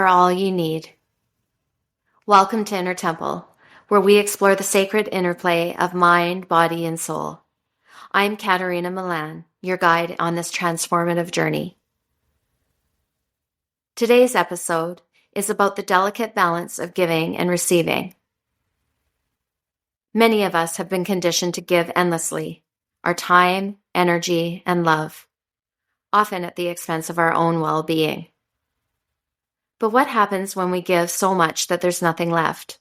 all you need. Welcome to Inner Temple, where we explore the sacred interplay of mind, body, and soul. I'm Katerina Milan, your guide on this transformative journey. Today's episode is about the delicate balance of giving and receiving. Many of us have been conditioned to give endlessly, our time, energy, and love, often at the expense of our own well-being. But what happens when we give so much that there's nothing left?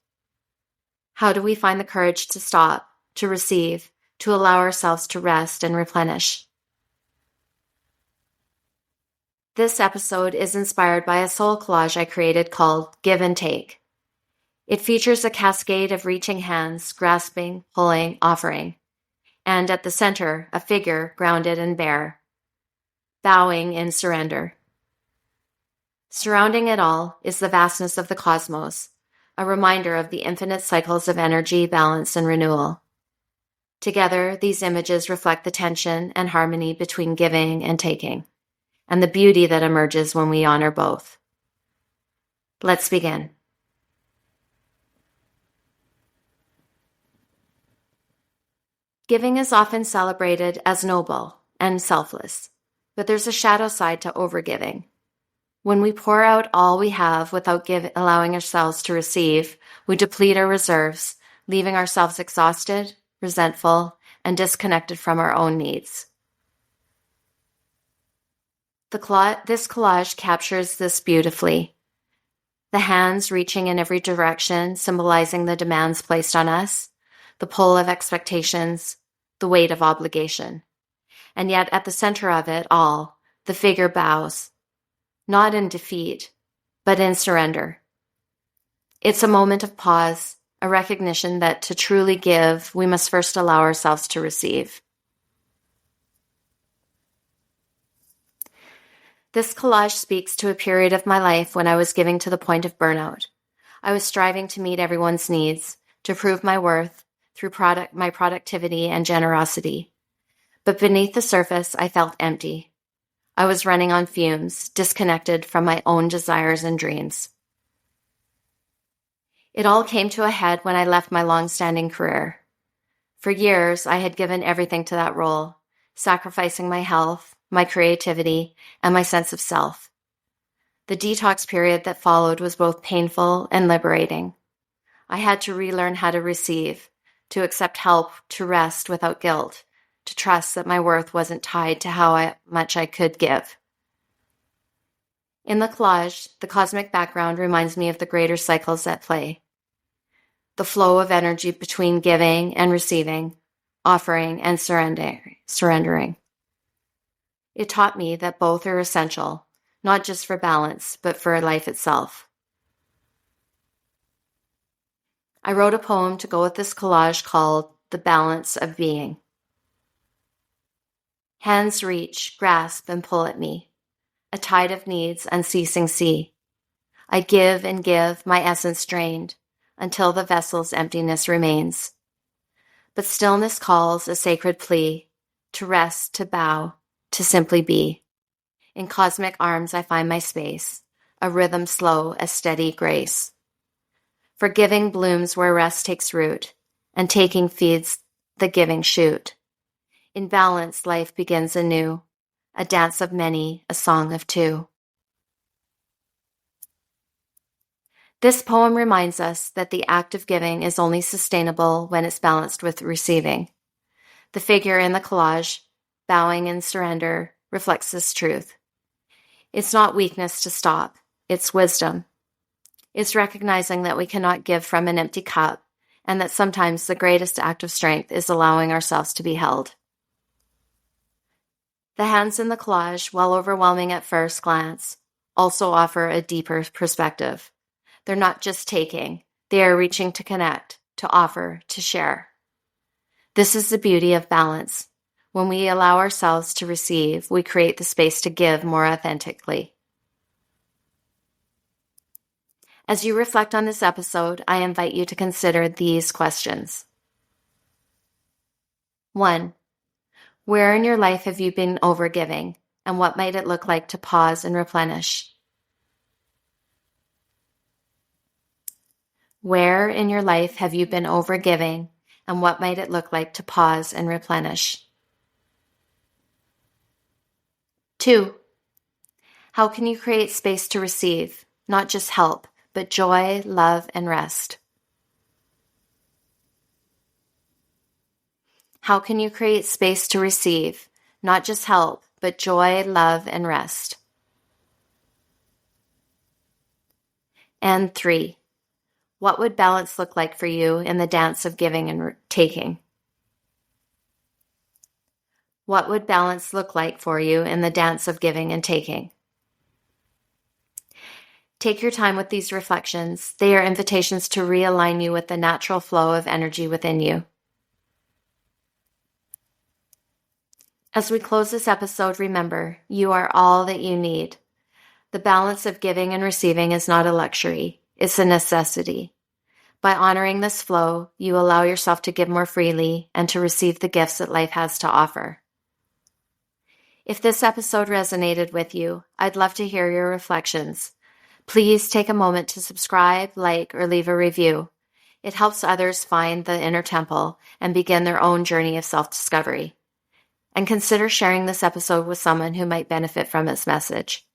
How do we find the courage to stop, to receive, to allow ourselves to rest and replenish? This episode is inspired by a soul collage I created called Give and Take. It features a cascade of reaching hands, grasping, pulling, offering, and at the center, a figure grounded and bare, bowing in surrender. Surrounding it all is the vastness of the cosmos, a reminder of the infinite cycles of energy, balance, and renewal. Together, these images reflect the tension and harmony between giving and taking, and the beauty that emerges when we honor both. Let's begin. Giving is often celebrated as noble and selfless, but there's a shadow side to overgiving. When we pour out all we have without allowing ourselves to receive, we deplete our reserves, leaving ourselves exhausted, resentful, and disconnected from our own needs. This collage captures this beautifully. The hands reaching in every direction, symbolizing the demands placed on us, the pull of expectations, the weight of obligation. And yet at the center of it all, the figure bows, not in defeat, but in surrender. It's a moment of pause, a recognition that to truly give, we must first allow ourselves to receive. This collage speaks to a period of my life when I was giving to the point of burnout. I was striving to meet everyone's needs, to prove my worth through my productivity and generosity. But beneath the surface, I felt empty. I was running on fumes, disconnected from my own desires and dreams. It all came to a head when I left my long-standing career. For years, I had given everything to that role, sacrificing my health, my creativity, and my sense of self. The detox period that followed was both painful and liberating. I had to relearn how to receive, to accept help, to rest without guilt, to trust that my worth wasn't tied to how much I could give. In the collage, the cosmic background reminds me of the greater cycles at play. The flow of energy between giving and receiving, offering and surrendering. It taught me that both are essential, not just for balance, but for life itself. I wrote a poem to go with this collage called The Balance of Being. Hands reach, grasp, and pull at me, a tide of needs unceasing sea. I give and give, my essence drained, until the vessel's emptiness remains. But stillness calls a sacred plea, to rest, to bow, to simply be. In cosmic arms I find my space, a rhythm slow, a steady grace. For giving blooms where rest takes root, and taking feeds the giving shoot. In balance, life begins anew, a dance of many, a song of two. This poem reminds us that the act of giving is only sustainable when it's balanced with receiving. The figure in the collage, bowing in surrender, reflects this truth. It's not weakness to stop, it's wisdom. It's recognizing that we cannot give from an empty cup, and that sometimes the greatest act of strength is allowing ourselves to be held. The hands in the collage, while overwhelming at first glance, also offer a deeper perspective. They're not just taking, they are reaching to connect, to offer, to share. This is the beauty of balance. When we allow ourselves to receive, we create the space to give more authentically. As you reflect on this episode, I invite you to consider these questions. 1. Where in your life have you been overgiving, and what might it look like to pause and replenish? Where in your life have you been overgiving, and what might it look like to pause and replenish? 2. How can you create space to receive, not just help, but joy, love, and rest? How can you create space to receive, not just help, but joy, love, and rest? And 3. What would balance look like for you in the dance of giving and taking? What would balance look like for you in the dance of giving and taking? Take your time with these reflections. They are invitations to realign you with the natural flow of energy within you. As we close this episode, remember, you are all that you need. The balance of giving and receiving is not a luxury, it's a necessity. By honoring this flow, you allow yourself to give more freely and to receive the gifts that life has to offer. If this episode resonated with you, I'd love to hear your reflections. Please take a moment to subscribe, like, or leave a review. It helps others find the inner temple and begin their own journey of self-discovery. And consider sharing this episode with someone who might benefit from its message.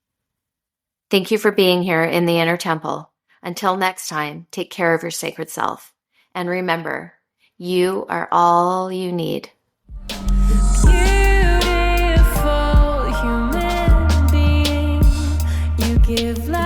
Thank you for being here in the inner temple. Until next time, take care of your sacred self. And remember, you are all you need. Beautiful human being, you give life.